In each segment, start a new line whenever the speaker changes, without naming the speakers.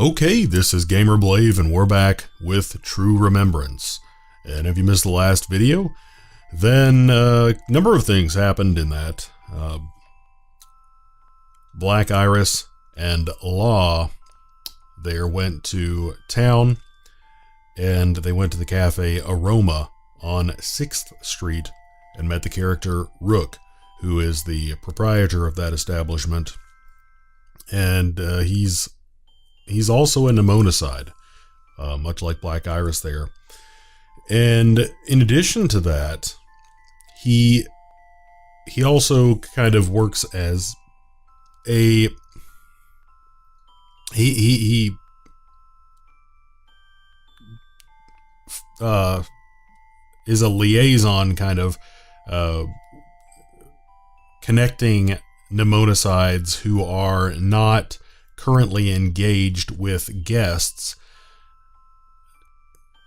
Okay, this is GamerBlave and we're back with True Remembrance. And if you missed the last video, then a number of things happened in that. Blackiris and Law there went to town, and they went to the cafe Aroma on 6th Street and met the character Rook, who is the proprietor of that establishment. And he's also a mnemonicide, much like Blackiris there. And in addition to that, he also kind of works as a he is a liaison, kind of connecting mnemonicides who are not currently engaged with guests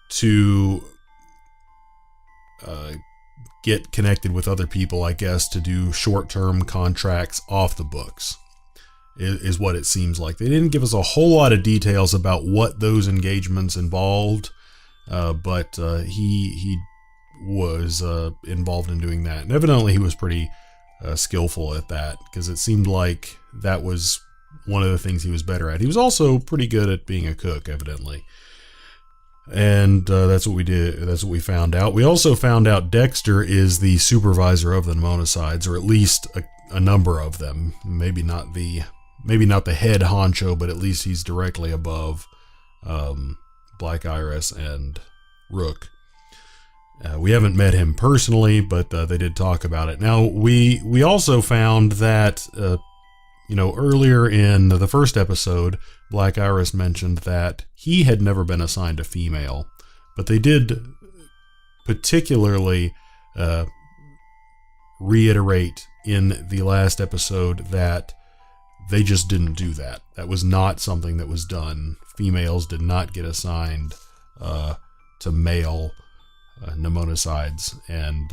to get connected with other people, I guess, to do short-term contracts off the books, is what it seems like. They didn't give us a whole lot of details about what those engagements involved, but he was involved in doing that. And evidently he was pretty skillful at that, because it seemed like that was one of the things he was better at. He was also pretty good at being a cook, evidently. And that's what we did. That's what we found out. We also found out Dexter is the supervisor of the mnemonicides, or at least a number of them. Maybe not the head honcho, but at least he's directly above Blackiris and Rook. We haven't met him personally, but they did talk about it. Now, we also found that earlier in the first episode, Blackiris mentioned that he had never been assigned a female, but they did particularly reiterate in the last episode that they just didn't do that. That was not something that was done. Females did not get assigned to male mnemonicides, and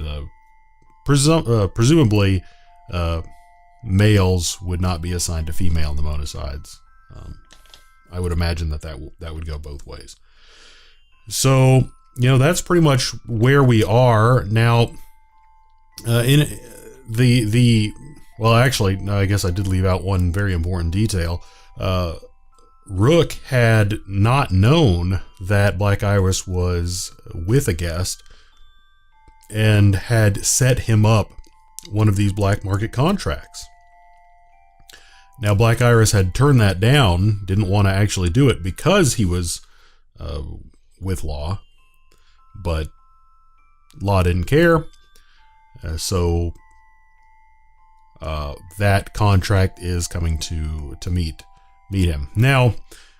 presumably males would not be assigned to female mnemonicides. I would imagine that would go both ways. So, that's pretty much where we are now. In well, actually, I guess I did leave out one very important detail. Rook had not known that Blackiris was with a guest and had set him up one of these black market contracts. Now, Blackiris had turned that down, didn't want to actually do it because he was with Law, but Law didn't care, so that contract is coming to meet him. Now,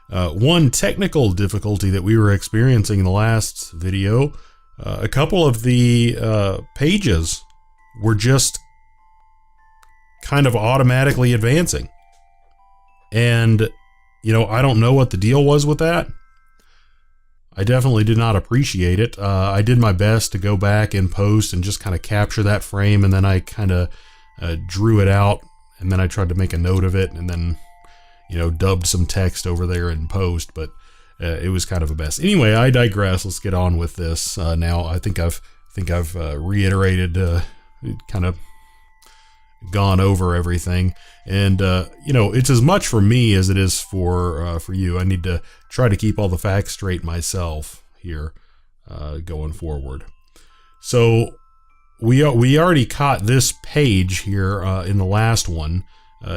one technical difficulty that we were experiencing in the last video, a couple of the pages were just kind of automatically advancing. And, I don't know what the deal was with that. I definitely did not appreciate it. I did my best to go back in post and just kind of capture that frame, and then I kind of drew it out, and then I tried to make a note of it, and then, dubbed some text over there in post, but it was kind of a mess. Anyway, I digress. Let's get on with this now. I think I've reiterated, kind of gone over everything, and it's as much for me as it is for you. I need to try to keep all the facts straight myself here going forward. So we already caught this page here in the last one.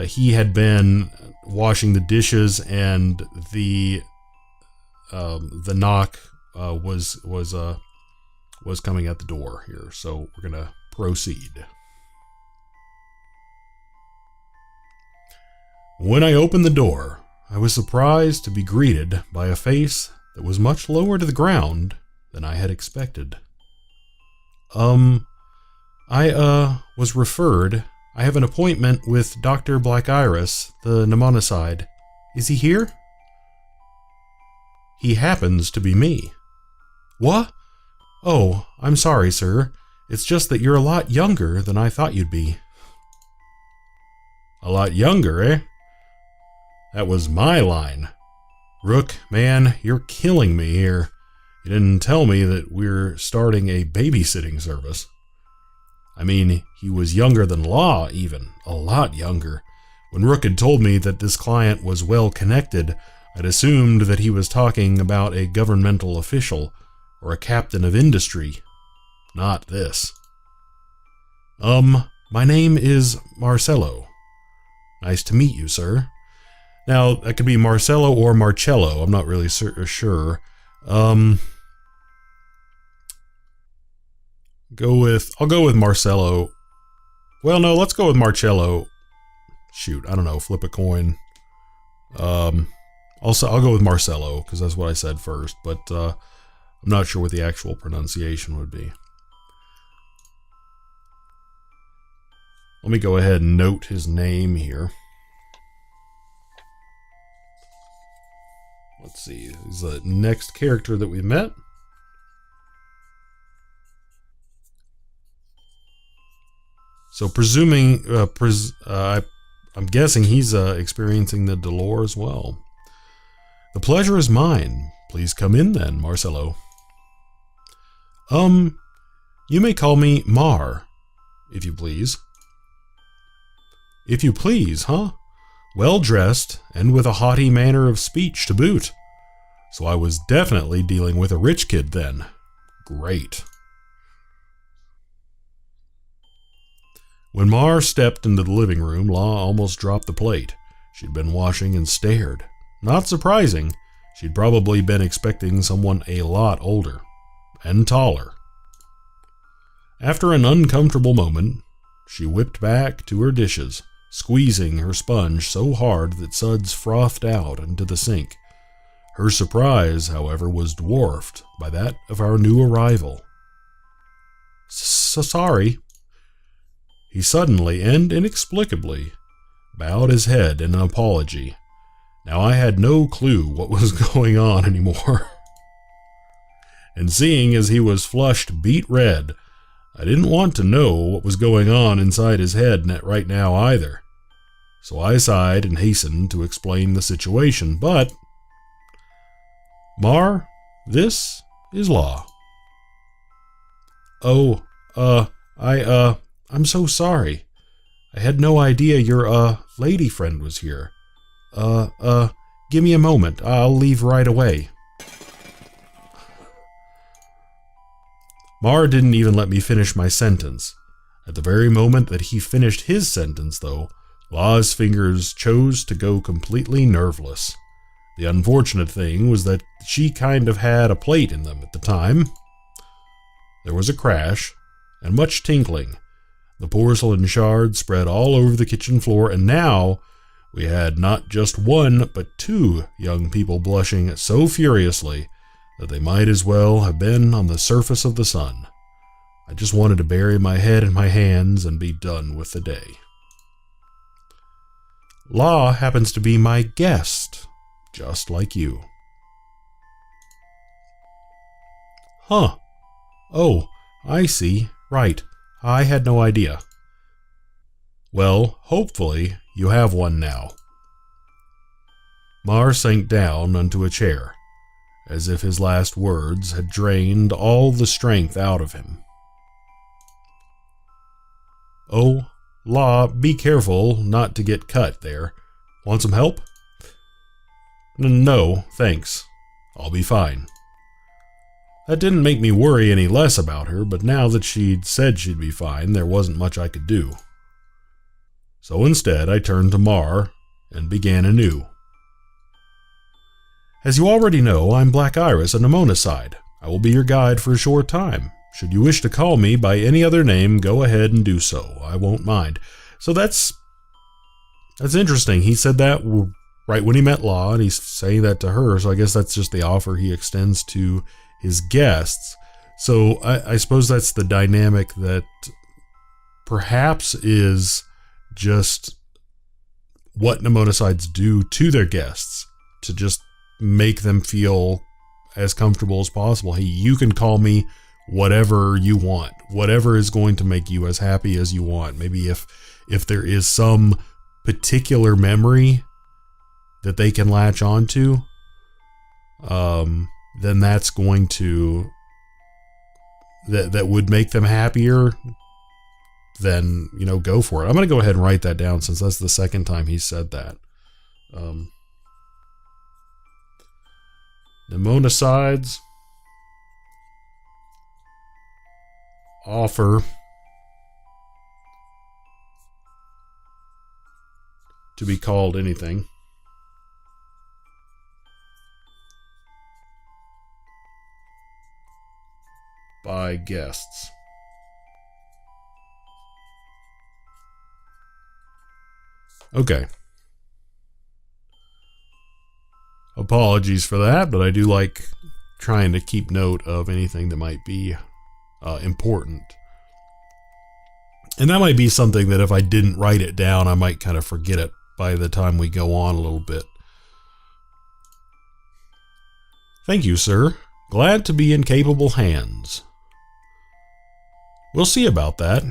He had been washing the dishes, and the knock was coming at the door here. So we're gonna proceed. When I opened the door, I was surprised to be greeted by a face that was much lower to the ground than I had expected. I was referred. I have an appointment with Dr. Blackiris, the mnemonicide. Is he here? He happens to be me. What? Oh, I'm sorry, sir. It's just that you're a lot younger than I thought you'd be. A lot younger, eh? That was my line. Rook, man, you're killing me here. You didn't tell me that we're starting a babysitting service. I mean, he was younger than Law, even. A lot younger. When Rook had told me that this client was well connected, I'd assumed that he was talking about a governmental official or a captain of industry. Not this. My name is Marcello. Nice to meet you, sir. Now, that could be Marcello or Marcello. I'm not really sure. I'll go with Marcello. Well, no, let's go with Marcello. Shoot, I don't know. Flip a coin. Also, I'll go with Marcello because that's what I said first, but I'm not sure what the actual pronunciation would be. Let me go ahead and note his name here. Let's see. He's the next character that we met. So presuming, I'm guessing he's experiencing the dolor as well. The pleasure is mine. Please come in then, Marcello. You may call me Mar, if you please. If you please, huh? Well dressed, and with a haughty manner of speech to boot. So I was definitely dealing with a rich kid then. Great. When Mar stepped into the living room, Law almost dropped the plate. She'd been washing and stared. Not surprising. She'd probably been expecting someone a lot older. And taller. After an uncomfortable moment, she whipped back to her dishes, squeezing her sponge so hard that suds frothed out into the sink. Her surprise, however, was dwarfed by that of our new arrival. Sorry. He suddenly and inexplicably bowed his head in an apology. Now I had no clue what was going on anymore. And seeing as he was flushed beet red, I didn't want to know what was going on inside his head right now either. So I sighed and hastened to explain the situation, but... Mar, this is Law. Oh, I'm so sorry. I had no idea your, lady friend was here. Give me a moment. I'll leave right away. Mar didn't even let me finish my sentence. At the very moment that he finished his sentence, though, Law's fingers chose to go completely nerveless. The unfortunate thing was that she kind of had a plate in them at the time. There was a crash, and much tinkling. The porcelain shards spread all over the kitchen floor, and now we had not just one, but two young people blushing so furiously that they might as well have been on the surface of the sun. I just wanted to bury my head in my hands and be done with the day. Law happens to be my guest, just like you. Huh. Oh, I see. Right. I had no idea. Well, hopefully you have one now. Mar sank down onto a chair, as if his last words had drained all the strength out of him. Oh, Law, be careful not to get cut there. Want some help? No, thanks. I'll be fine. That didn't make me worry any less about her, but now that she'd said she'd be fine, there wasn't much I could do. So instead, I turned to Mar and began anew. As you already know, I'm Blackiris, a Mnemonicide. I will be your guide for a short time. Should you wish to call me by any other name, go ahead and do so. I won't mind. So that's interesting. He said that right when he met Law, and he's saying that to her, so I guess that's just the offer he extends to his guests. So I suppose that's the dynamic that perhaps is just what Mnemonicides do to their guests to just make them feel as comfortable as possible. Hey, you can call me whatever you want, whatever is going to make you as happy as you want. Maybe if there is some particular memory that they can latch onto, then that's going to, that would make them happier, then, you know, go for it. I'm going to go ahead and write that down since that's the second time he said that. Pneumocides offer to be called anything. By guests. Okay. Apologies for that, but I do like trying to keep note of anything that might be important. And that might be something that if I didn't write it down, I might kind of forget it by the time we go on a little bit. Thank you, sir. Glad to be in capable hands. We'll see about that.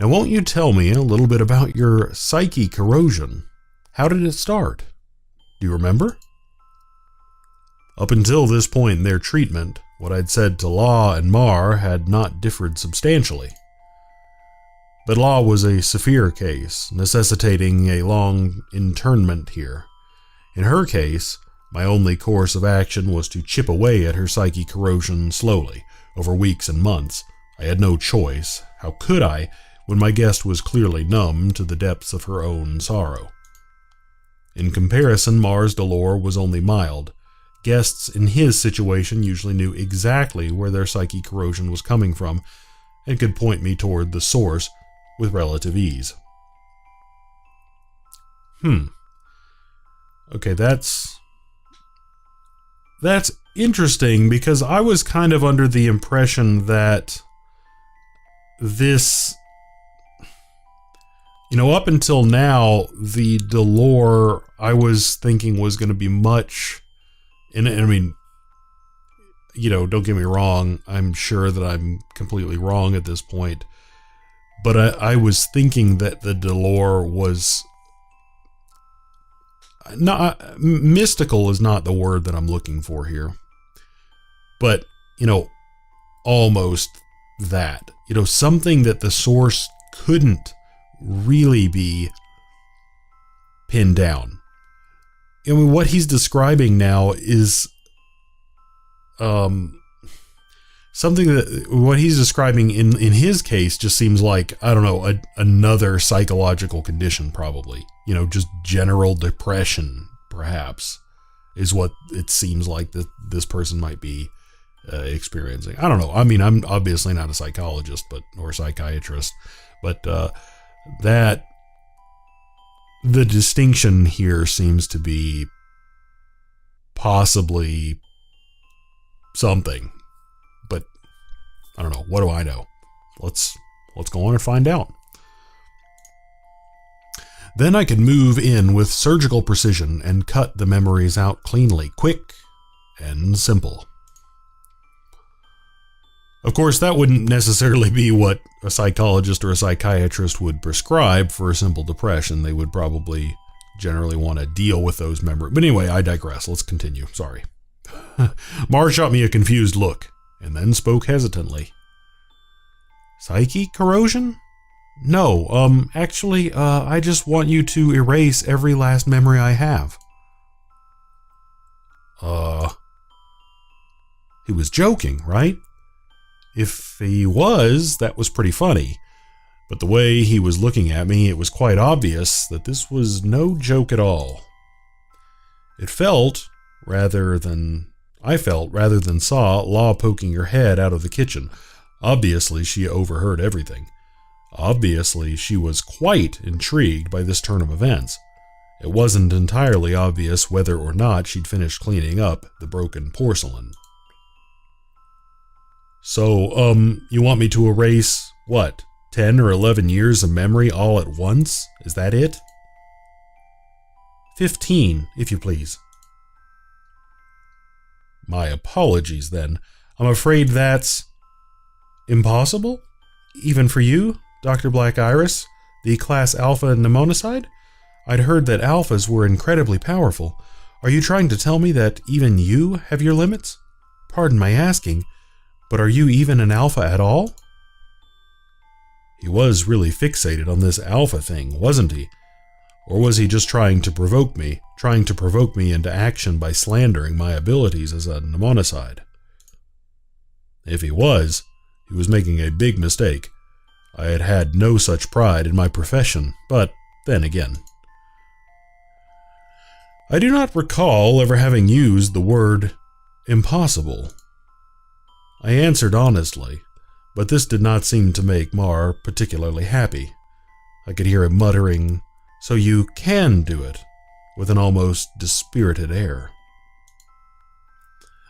Now, won't you tell me a little bit about your psyche corrosion? How did it start? Do you remember? Up until this point in their treatment, what I'd said to Law and Mar had not differed substantially. But Law was a severe case, necessitating a long internment here. In her case, my only course of action was to chip away at her psyche corrosion slowly, over weeks and months. I had no choice. How could I, when my guest was clearly numb to the depths of her own sorrow? In comparison, Mar's dolor was only mild. Guests in his situation usually knew exactly where their psyche corrosion was coming from and could point me toward the source with relative ease. Okay, that's interesting, because I was kind of under the impression that this, you know, up until now, the dolor I was thinking was going to be much, and I mean, you know, don't get me wrong, I'm sure that I'm completely wrong at this point, but I was thinking that the dolor was not, mystical is not the word that I'm looking for here, but, you know, almost that, you know, something that the source couldn't really be pinned down. I mean, what he's describing now is something that, what he's describing in his case just seems like, I don't know, another psychological condition, probably, you know, just general depression, perhaps, is what it seems like that this person might be experiencing. I don't know. I mean, I'm obviously not a psychologist, or psychiatrist, but that the distinction here seems to be possibly something, but I don't know. What do I know? Let's go on and find out. Then I could move in with surgical precision and cut the memories out cleanly, quick and simple. Of course, that wouldn't necessarily be what a psychologist or a psychiatrist would prescribe for a simple depression. They would probably generally want to deal with those memories. But anyway, I digress. Let's continue. Sorry. Mar shot me a confused look and then spoke hesitantly. Psyche corrosion? No, actually, I just want you to erase every last memory I have. He was joking, right? If he was, that was pretty funny. But the way he was looking at me, it was quite obvious that this was no joke at all. I felt, rather than saw, Law poking her head out of the kitchen. Obviously, she overheard everything. Obviously, she was quite intrigued by this turn of events. It wasn't entirely obvious whether or not she'd finished cleaning up the broken porcelain. So, you want me to erase, what, 10 or 11 years of memory all at once? Is that it? 15, if you please. My apologies, then. I'm afraid that's impossible? Even for you, Dr. Blackiris, the Class Alpha pneumocide? I'd heard that alphas were incredibly powerful. Are you trying to tell me that even you have your limits? Pardon my asking, but are you even an alpha at all? He was really fixated on this alpha thing, wasn't he? Or was he just trying to provoke me into action by slandering my abilities as a mnemonicide? If he was making a big mistake. I had had no such pride in my profession, but then again. I do not recall ever having used the word impossible. I answered honestly, but this did not seem to make Mar particularly happy. I could hear him muttering, "So you can do it," with an almost dispirited air.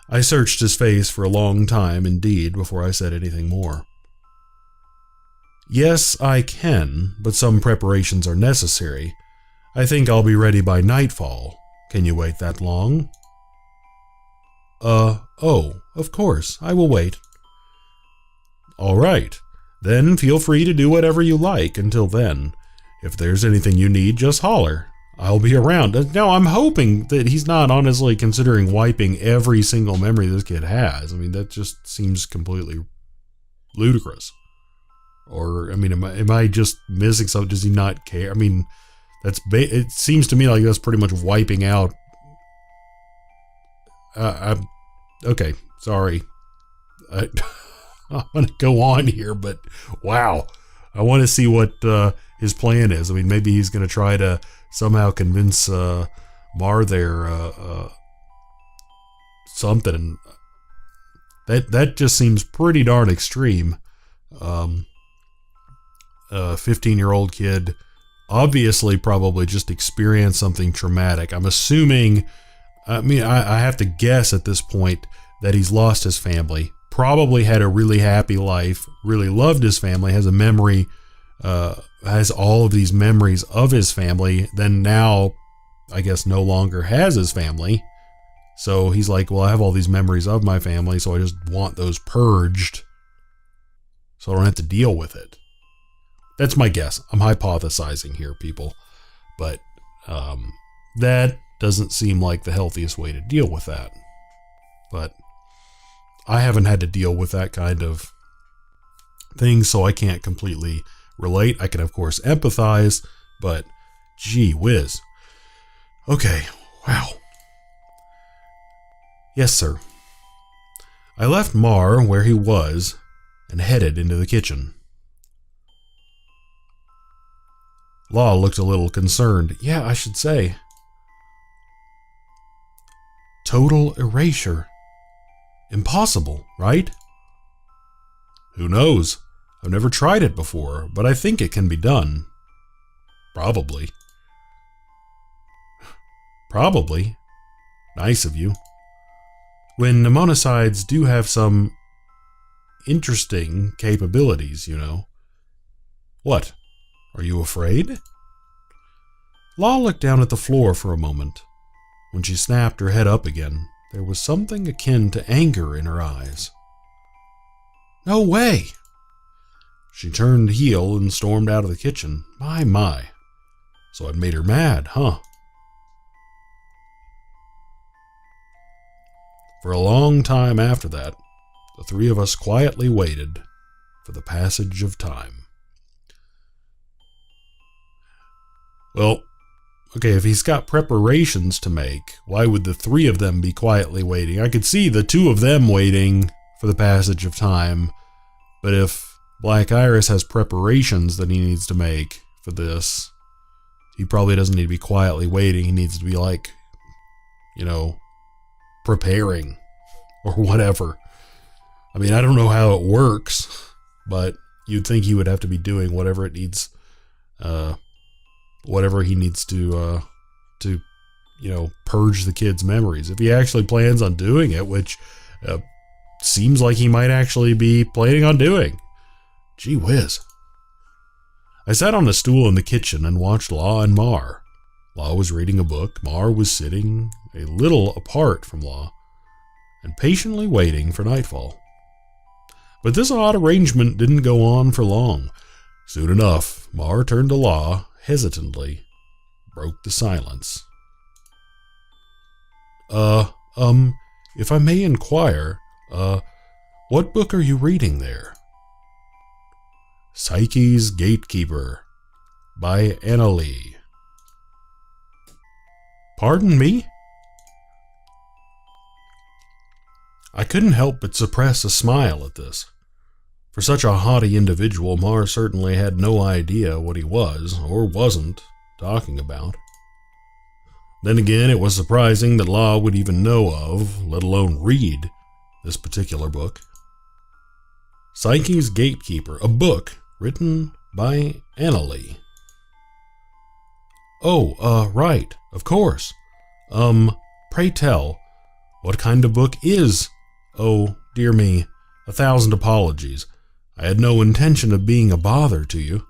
I searched his face for a long time indeed before I said anything more. Yes, I can, but some preparations are necessary. I think I'll be ready by nightfall. Can you wait that long? Oh, of course, I will wait. All right, then feel free to do whatever you like until then. If there's anything you need, just holler. I'll be around. Now, I'm hoping that he's not honestly considering wiping every single memory this kid has. I mean, that just seems completely ludicrous. Or, I mean, am I just missing something? Does he not care? I mean, it seems to me like that's pretty much wiping out. Okay, sorry. I'm going to go on here, but wow. I want to see what his plan is. I mean, maybe he's going to try to somehow convince Mar there something. That just seems pretty darn extreme. 15-year-old kid obviously probably just experienced something traumatic. I'm assuming, I have to guess at this point that he's lost his family, probably had a really happy life, really loved his family, has a memory, has all of these memories of his family, then now I guess no longer has his family. So he's like, well, I have all these memories of my family, so I just want those purged so I don't have to deal with it. That's my guess. I'm hypothesizing here, people. But that doesn't seem like the healthiest way to deal with that. But I haven't had to deal with that kind of thing, so I can't completely relate. I can, of course, empathize, but gee whiz. Okay, wow. Yes, sir. I left Mar where he was and headed into the kitchen. Law looked a little concerned. Yeah, I should say. Total erasure. Impossible, right? Who knows? I've never tried it before, but I think it can be done. Probably. Probably. Nice of you. When mnemonicides do have some interesting capabilities, you know. What? Are you afraid? Law looked down at the floor for a moment. When she snapped her head up again, there was something akin to anger in her eyes. No way! She turned heel and stormed out of the kitchen. My. So I'd made her mad, huh? For a long time after that, the three of us quietly waited for the passage of time. Well, okay, if he's got preparations to make, why would the three of them be quietly waiting? I could see the two of them waiting for the passage of time, but if Blackiris has preparations that he needs to make for this, he probably doesn't need to be quietly waiting. He needs to be like, preparing or whatever. I mean, I don't know how it works, but you'd think he would have to be doing whatever it needs, whatever he needs to purge the kid's memories. If he actually plans on doing it, which seems like he might actually be planning on doing. Gee whiz. I sat on a stool in the kitchen and watched Law and Mar. Law was reading a book. Mar was sitting a little apart from Law and patiently waiting for nightfall. But this odd arrangement didn't go on for long. Soon enough, Mar turned to Law, hesitantly, broke the silence. If I may inquire, what book are you reading there? Psyche's Gatekeeper by Annalee. Pardon me? I couldn't help but suppress a smile at this. For such a haughty individual, Mar certainly had no idea what he was, or wasn't, talking about. Then again, it was surprising that Law would even know of, let alone read, this particular book. Psyche's Gatekeeper, a book written by Annalee. Oh, right, of course. Pray tell, what kind of book is... Oh, dear me, 1,000 apologies. I had no intention of being a bother to you.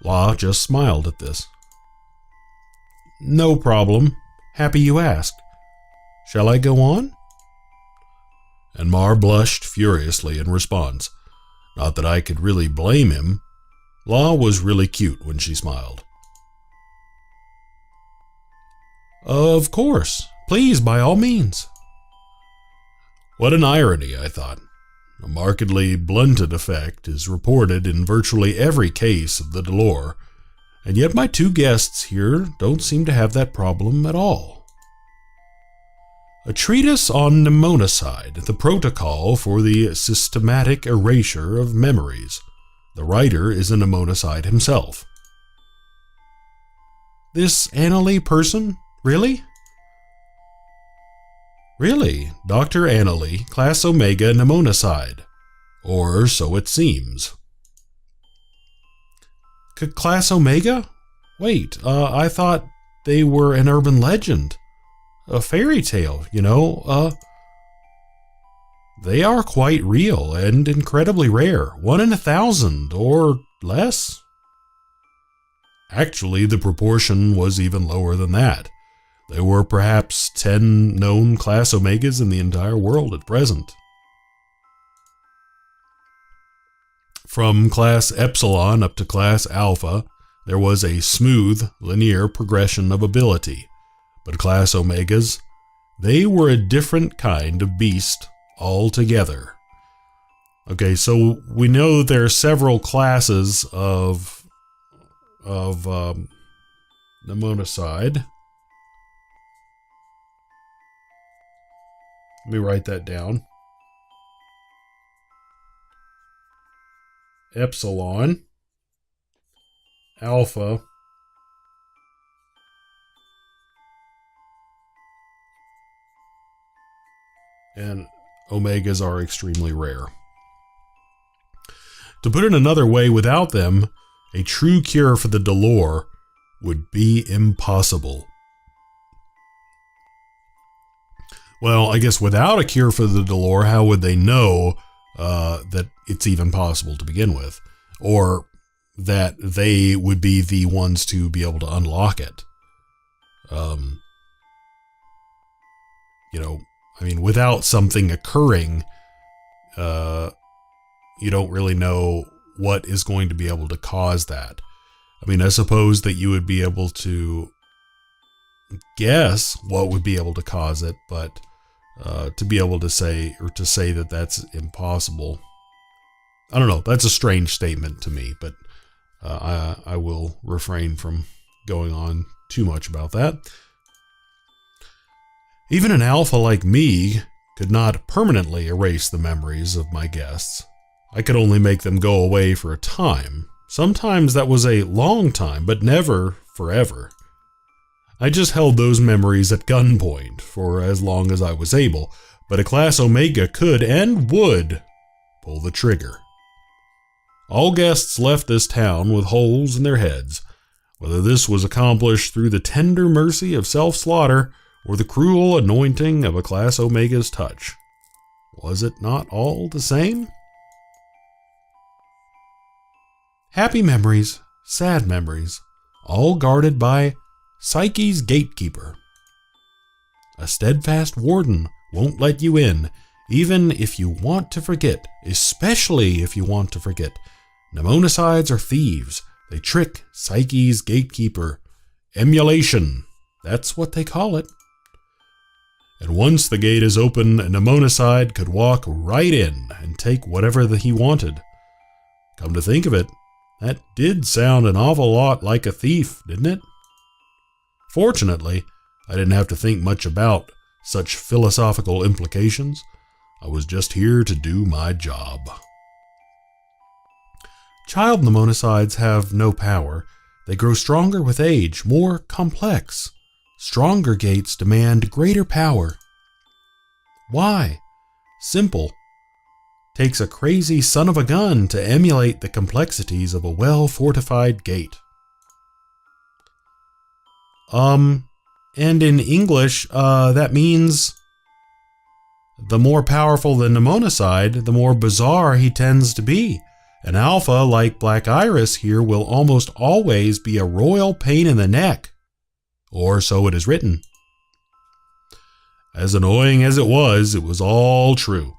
Law just smiled at this. No problem. Happy you asked. Shall I go on? And Mar blushed furiously in response. Not that I could really blame him. Law was really cute when she smiled. Of course. Please, by all means. What an irony, I thought. A markedly blunted effect is reported in virtually every case of the dolor, and yet my two guests here don't seem to have that problem at all. A treatise on mnemonicide, the protocol for the systematic erasure of memories. The writer is a mnemonicide himself. This Annalee person? Really? Really, Dr. Annalee, Class Omega Mnemonicide. Or so it seems. Class Omega? Wait, I thought they were an urban legend. A fairy tale, you know, They are quite real and incredibly rare. 1 in 1,000 or less. Actually, the proportion was even lower than that. There were perhaps 10 known Class Omegas in the entire world at present. From Class Epsilon up to Class Alpha, there was a smooth, linear progression of ability. But Class Omegas, they were a different kind of beast altogether. Okay, so we know there are several classes of mnemonicide. Let me write that down. Epsilon, Alpha, and Omegas are extremely rare. To put it another way, without them, a true cure for the dolor would be impossible. Well, I guess without a cure for the dolor, how would they know that it's even possible to begin with? Or that they would be the ones to be able to unlock it? Without something occurring, you don't really know what is going to be able to cause that. I suppose that you would be able to guess what would be able to cause it, but to be able to say that that's impossible, I don't know. That's a strange statement to me, but I will refrain from going on too much about that. Even an alpha like me could not permanently erase the memories of my guests. I could only make them go away for a time. Sometimes that was a long time, but never forever. I just held those memories at gunpoint for as long as I was able, but a Class Omega could and would pull the trigger. All guests left this town with holes in their heads, whether this was accomplished through the tender mercy of self-slaughter or the cruel anointing of a Class Omega's touch. Was it not all the same? Happy memories, sad memories, all guarded by Psyche's Gatekeeper. A steadfast warden won't let you in, even if you want to forget, especially if you want to forget. Mnemonicides are thieves. They trick Psyche's Gatekeeper. Emulation, that's what they call it. And once the gate is open, a mnemonicide could walk right in and take whatever he wanted. Come to think of it, that did sound an awful lot like a thief, didn't it? Fortunately, I didn't have to think much about such philosophical implications. I was just here to do my job. Child mnemonicides have no power. They grow stronger with age, more complex. Stronger gates demand greater power. Why? Simple. Takes a crazy son of a gun to emulate the complexities of a well-fortified gate. And in English, that means the more powerful the mnemonicide, the more bizarre he tends to be. An alpha like Blackiris here will almost always be a royal pain in the neck. Or so it is written. As annoying as it was all true.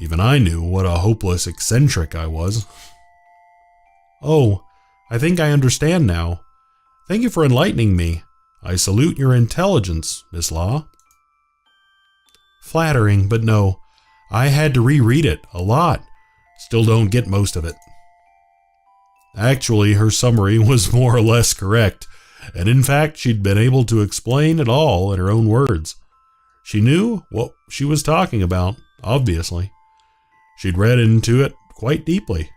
Even I knew what a hopeless eccentric I was. Oh, I think I understand now. Thank you for enlightening me. I salute your intelligence, Miss Law. Flattering, but no. I had to reread it a lot. Still don't get most of it. Actually, her summary was more or less correct, and in fact, she'd been able to explain it all in her own words. She knew what she was talking about, obviously. She'd read into it quite deeply.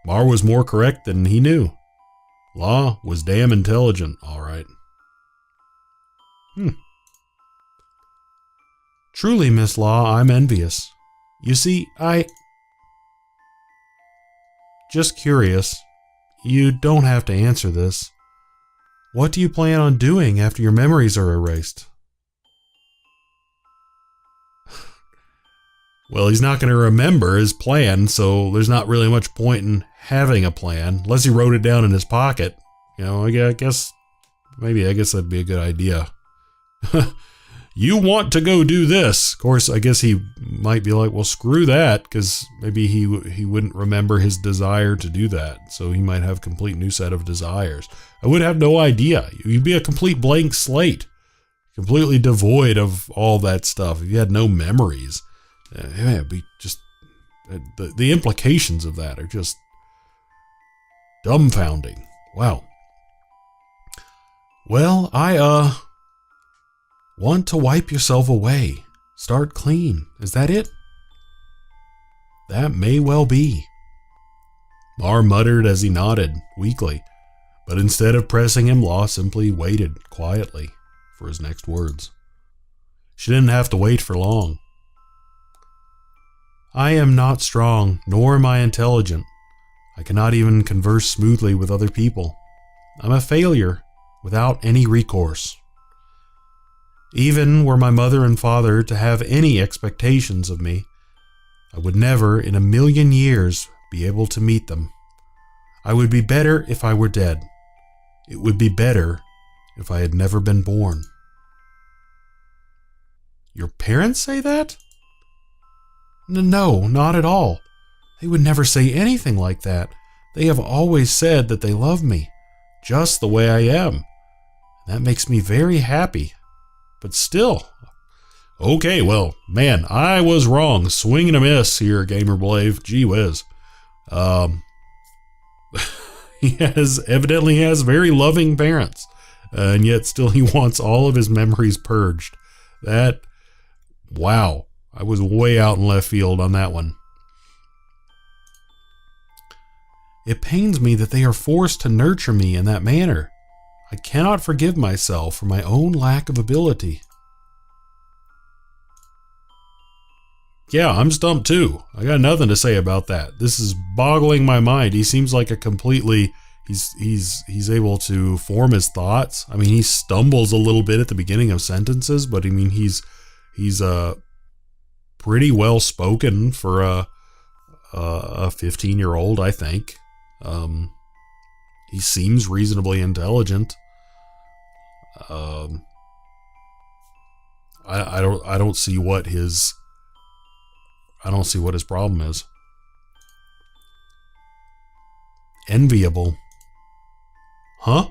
Mar was more correct than he knew. Law was damn intelligent, all right. Truly, Miss Law, I'm envious. You see, Just curious. You don't have to answer this. What do you plan on doing after your memories are erased? Well, he's not going to remember his plan, so there's not really much point in having a plan, unless he wrote it down in his pocket. You know, I guess that'd be a good idea. You want to go do this. Of course, I guess he might be like, well, screw that, because maybe he wouldn't remember his desire to do that, so he might have a complete new set of desires. I would have no idea. You'd be a complete blank slate, completely devoid of all that stuff. If you had no memories, it'd be just the implications of that are just dumbfounding. Wow. Well, I want to wipe yourself away. Start clean. Is that it? That may well be. Mar muttered as he nodded, weakly, but instead of pressing him, Law simply waited quietly for his next words. She didn't have to wait for long. I am not strong, nor am I intelligent. I cannot even converse smoothly with other people. I'm a failure without any recourse. Even were my mother and father to have any expectations of me, I would never in a million years be able to meet them. I would be better if I were dead. It would be better if I had never been born. Your parents say that? No, not at all. They would never say anything like that. They have always said that they love me, just the way I am. That makes me very happy. But still. Okay, well, man, I was wrong. Swing and a miss here, GamerBlave. Gee whiz. He evidently has very loving parents, and yet still he wants all of his memories purged. Wow. I was way out in left field on that one. It pains me that they are forced to nurture me in that manner. I cannot forgive myself for my own lack of ability. Yeah, I'm stumped too. I got nothing to say about that. This is boggling my mind. He seems like a completely... He's able to form his thoughts. I mean, he stumbles a little bit at the beginning of sentences, but I mean, he's pretty well spoken for a 15-year-old, I think. He seems reasonably intelligent. I don't see what his problem is. Enviable. Huh?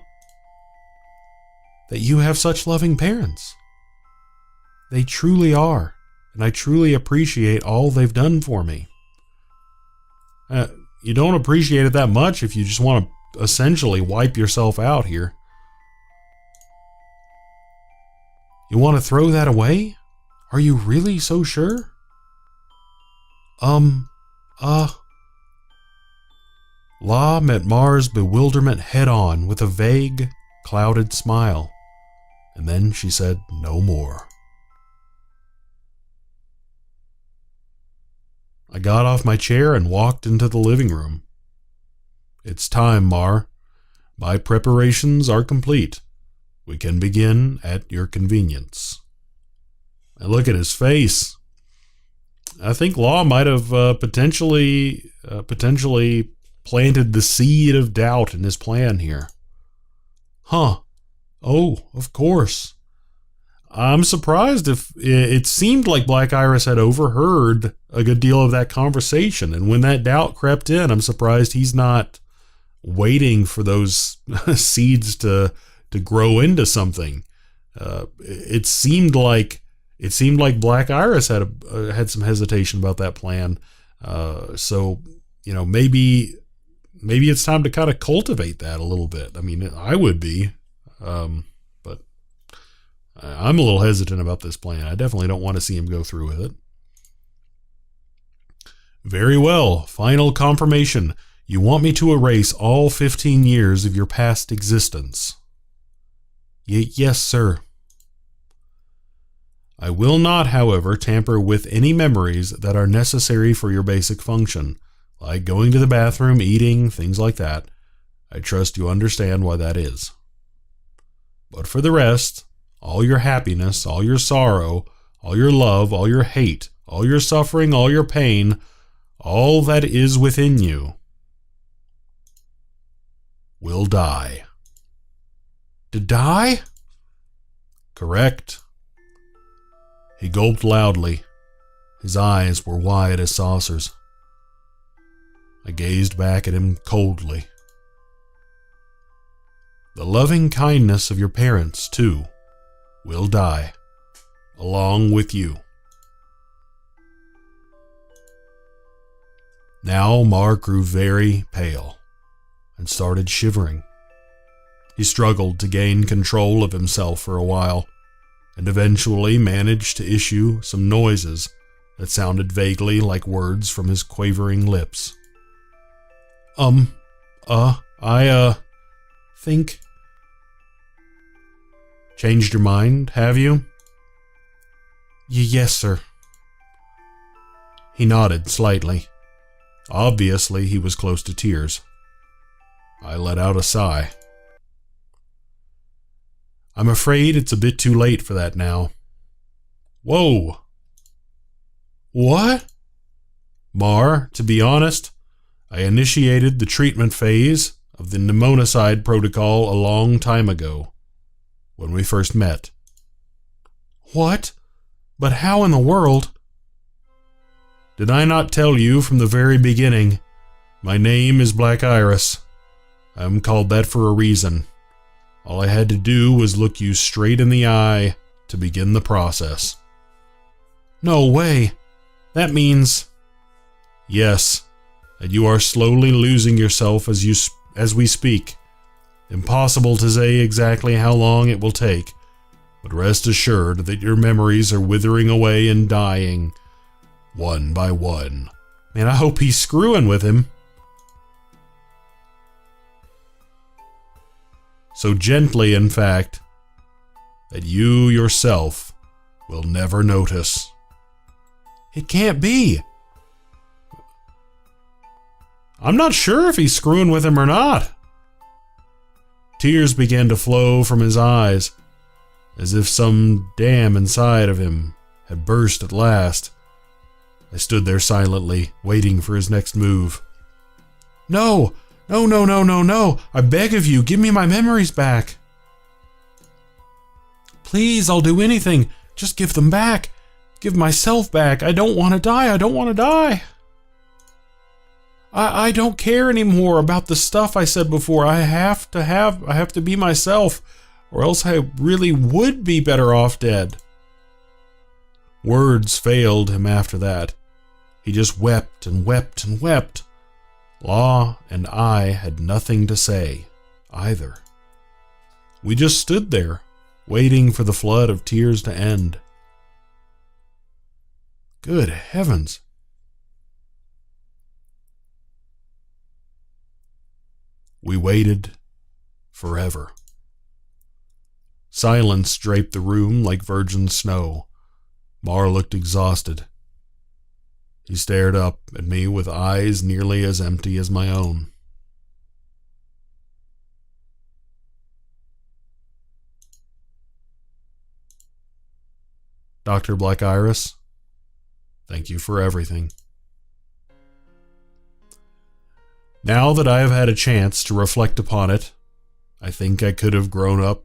That you have such loving parents. They truly are, and I truly appreciate all they've done for me. You don't appreciate it that much if you just want to essentially wipe yourself out here. You want to throw that away? Are you really so sure? La met Mar's bewilderment head-on with a vague, clouded smile, and then she said no more. I got off my chair and walked into the living room. It's time, Mar. My preparations are complete. We can begin at your convenience. And look at his face. I think Law might have potentially planted the seed of doubt in his plan here. Huh. Oh, of course. I'm surprised if it seemed like Blackiris had overheard a good deal of that conversation. And when that doubt crept in, I'm surprised he's not waiting for those seeds to grow into something. It seemed like Blackiris had some hesitation about that plan. So, maybe it's time to kind of cultivate that a little bit. I mean, I would be, but I'm a little hesitant about this plan. I definitely don't want to see him go through with it. Very well. Final confirmation. You want me to erase all 15 years of your past existence? Yes, sir. I will not, however, tamper with any memories that are necessary for your basic function, like going to the bathroom, eating, things like that. I trust you understand why that is. But for the rest, all your happiness, all your sorrow, all your love, all your hate, all your suffering, all your pain, all that is within you, will die. To die? Correct. He gulped loudly. His eyes were wide as saucers. I gazed back at him coldly. The loving kindness of your parents, too, will die, along with you. Now Mark grew very pale and started shivering. He struggled to gain control of himself for a while, and eventually managed to issue some noises that sounded vaguely like words from his quavering lips. I think... Changed your mind, have you? Yes, sir. He nodded slightly. Obviously, he was close to tears. I let out a sigh. I'm afraid it's a bit too late for that now. Whoa! What? Mar, to be honest, I initiated the treatment phase of the pneumonicide protocol a long time ago, when we first met. What? But how in the world? Did I not tell you from the very beginning? My name is Blackiris. I am called that for a reason. All I had to do was look you straight in the eye to begin the process. No way. That means... Yes, and you are slowly losing yourself as we speak. Impossible to say exactly how long it will take, but rest assured that your memories are withering away and dying, one by one. Man, I hope he's screwing with him. So gently, in fact, that you yourself will never notice. It can't be. I'm not sure if he's screwing with him or not. Tears began to flow from his eyes, as if some dam inside of him had burst at last. I stood there silently, waiting for his next move. No! No! I beg of you, give me my memories back. Please, I'll do anything. Just give them back. Give myself back. I don't want to die. I don't want to die. I don't care anymore about the stuff I said before. I have to be myself, or else I really would be better off dead. Words failed him after that. He just wept and wept and wept. Law and I had nothing to say, either. We just stood there, waiting for the flood of tears to end. Good heavens! We waited forever. Silence draped the room like virgin snow. Mar looked exhausted. He stared up at me with eyes nearly as empty as my own. Dr. Blackiris, thank you for everything. Now that I have had a chance to reflect upon it, I think I could have grown up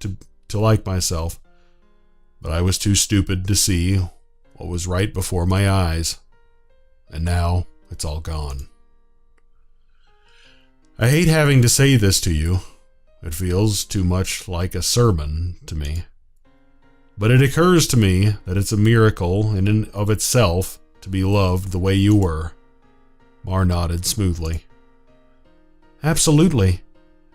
to like myself, but I was too stupid to see what was right before my eyes. And now it's all gone. I hate having to say this to you. It feels too much like a sermon to me. But it occurs to me that it's a miracle in and of itself to be loved the way you were. Mar nodded smoothly. Absolutely.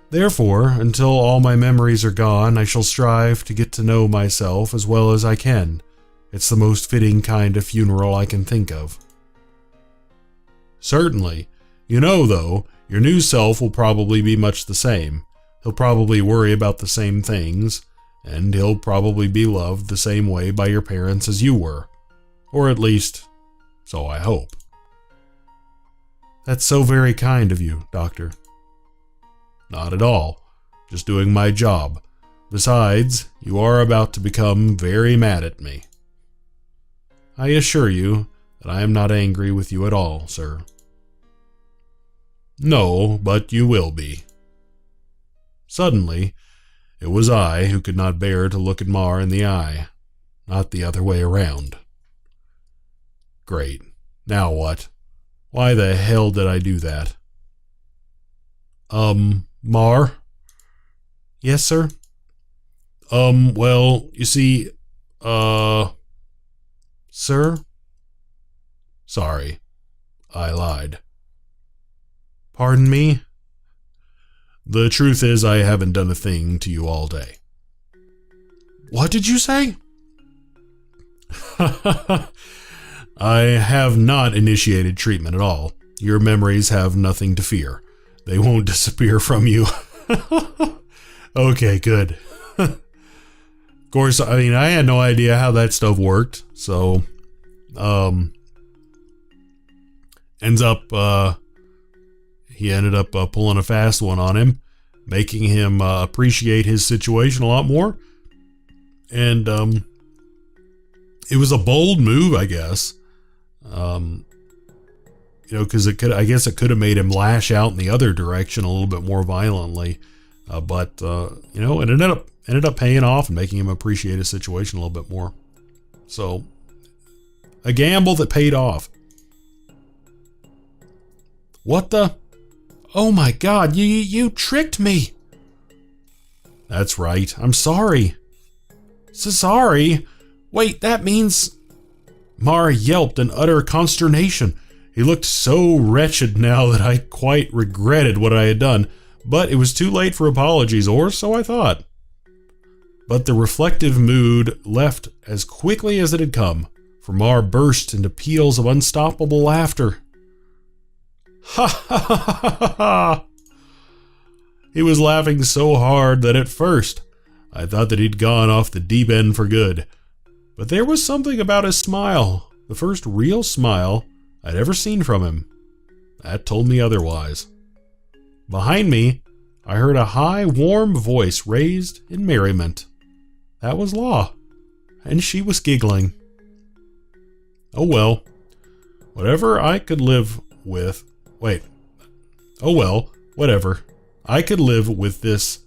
Therefore, until all my memories are gone, I shall strive to get to know myself as well as I can. It's the most fitting kind of funeral I can think of. Certainly. You know, though, your new self will probably be much the same. He'll probably worry about the same things, and he'll probably be loved the same way by your parents as you were. Or at least, so I hope. That's so very kind of you, Doctor. Not at all. Just doing my job. Besides, you are about to become very mad at me. I assure you that I am not angry with you at all, sir. No, but you will be. Suddenly, it was I who could not bear to look at Mar in the eye, not the other way around. Great. Now what? Why the hell did I do that? Mar? Yes, sir? Well, you see, Sir? Sorry, I lied. Pardon me? The truth is I haven't done a thing to you all day. What did you say? I have not initiated treatment at all. Your memories have nothing to fear. They won't disappear from you. Okay, good. Of course, I mean, I had no idea how that stuff worked, so, he ended up pulling a fast one on him, making him appreciate his situation a lot more. And it was a bold move, I guess. Because I guess it could have made him lash out in the other direction a little bit more violently. But it ended up paying off and making him appreciate his situation a little bit more. So, a gamble that paid off. What the? Oh my God, you tricked me. That's right. I'm sorry. Sorry? Wait, that means... Mar yelped in utter consternation. He looked so wretched now that I quite regretted what I had done, but it was too late for apologies, or so I thought. But the reflective mood left as quickly as it had come, for Mar burst into peals of unstoppable laughter. Ha ha ha ha ha ha! He was laughing so hard that at first I thought that he'd gone off the deep end for good. But there was something about his smile, the first real smile I'd ever seen from him, that told me otherwise. Behind me, I heard a high, warm voice raised in merriment. That was Law, and she was giggling. Oh well, whatever I could live with... Oh well, whatever. I could live with this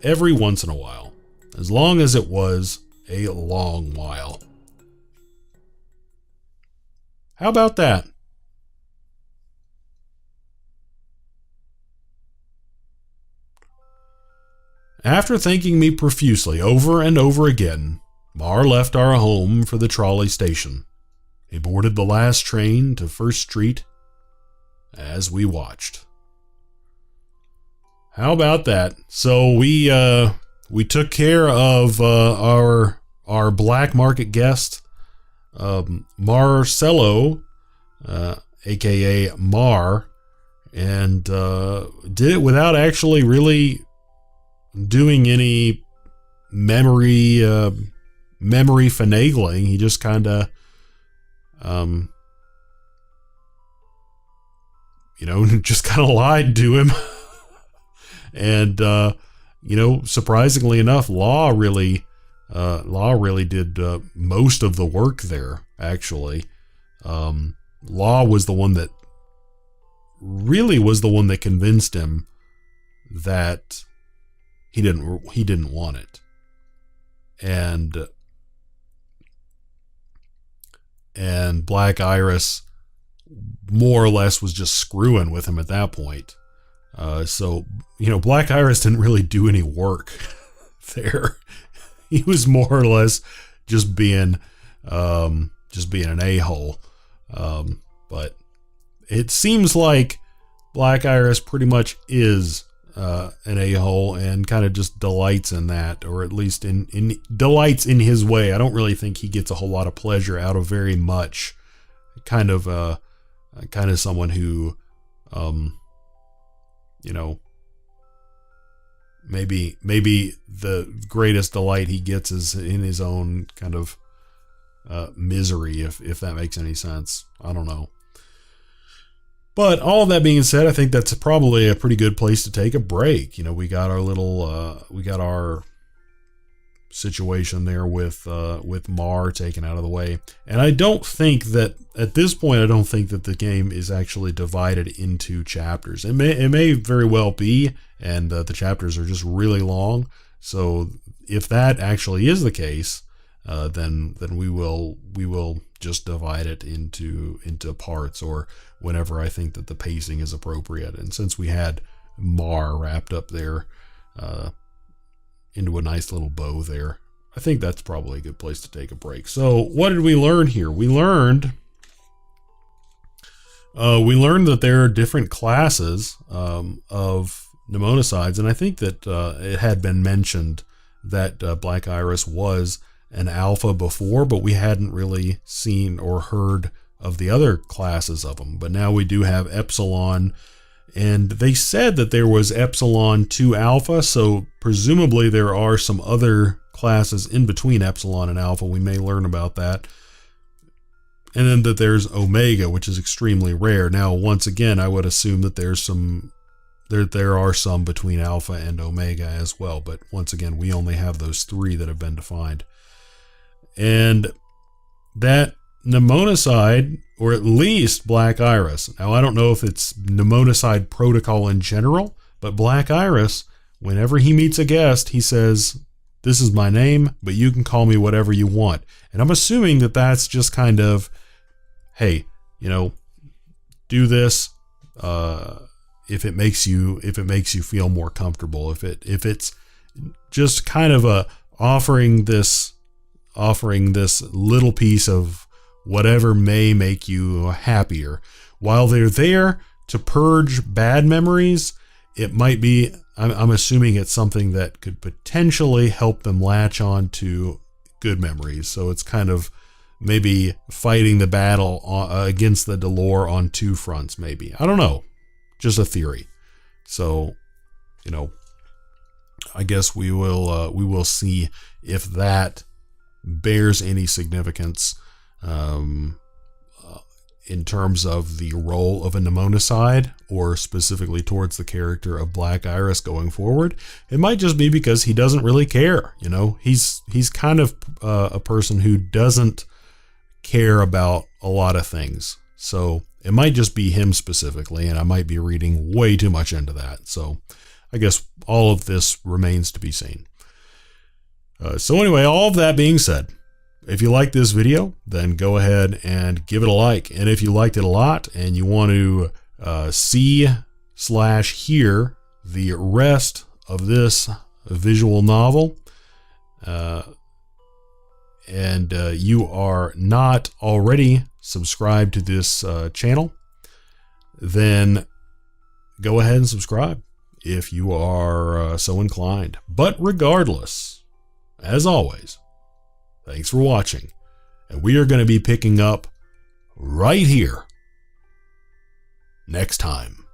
every once in a while, as long as it was a long while. How about that? After thanking me profusely over and over again, Mar left our home for the trolley station. He boarded the last train to First Street as we watched. How about that? So we took care of our black market guest, Marcelo, aka Mar, and did it without actually really doing any memory finagling. He just kind of just kind of lied to him. And surprisingly enough, Law really did most of the work there. Actually, Law was the one that convinced him that he didn't want it, and Blackiris more or less was just screwing with him at that point. So Blackiris didn't really do any work there. He was more or less just being an a-hole. But it seems like Blackiris pretty much is an a-hole and kind of just delights in that, or at least in delights in his way. I don't really think he gets a whole lot of pleasure out of very much. Kind of someone who maybe the greatest delight he gets is in his own kind of misery, if that makes any sense. I don't know. But all of that being said, I think that's probably a pretty good place to take a break. We got our situation there with Mar taken out of the way. And I don't think that at this point, I don't think that the game is actually divided into chapters. It may very well be, and the chapters are just really long. So if that actually is the case, then we will just divide it into parts, or whenever I think that the pacing is appropriate. And since we had Mar wrapped up there into a nice little bow there, I think that's probably a good place to take a break. So what did we learn here? We learned that there are different classes of mnemonicides, and I think that it had been mentioned that Blackiris was an alpha before, but we hadn't really seen or heard of the other classes of them. But now we do have Epsilon, and they said that there was Epsilon to Alpha, so presumably there are some other classes in between Epsilon and Alpha. We may learn about that. And then that there's Omega, which is extremely rare. Now, once again, I would assume that there are some between Alpha and Omega as well. But once again, we only have those three that have been defined. And that mnemonicide, or at least Blackiris. Now, I don't know if it's mnemonicide protocol in general, but Blackiris, whenever he meets a guest, he says, "This is my name, but you can call me whatever you want." And I'm assuming that that's just kind of, hey, do this if it makes you feel more comfortable. If it's just kind of offering this little piece of whatever may make you happier. While they're there to purge bad memories, it might be, I'm assuming it's something that could potentially help them latch on to good memories. So it's kind of maybe fighting the battle against the Delore on two fronts, maybe. I don't know. Just a theory. So, I guess we will see if that bears any significance in terms of the role of a mnemonicide, or specifically towards the character of Blackiris going forward. It might just be because he doesn't really care. He's kind of a person who doesn't care about a lot of things. So it might just be him specifically, and I might be reading way too much into that. So I guess all of this remains to be seen. So anyway, all of that being said, if you like this video, then go ahead and give it a like. And if you liked it a lot and you want to see/hear the rest of this visual novel, and you are not already subscribed to this channel, then go ahead and subscribe if you are so inclined. But regardless, as always, thanks for watching, and we are going to be picking up right here next time.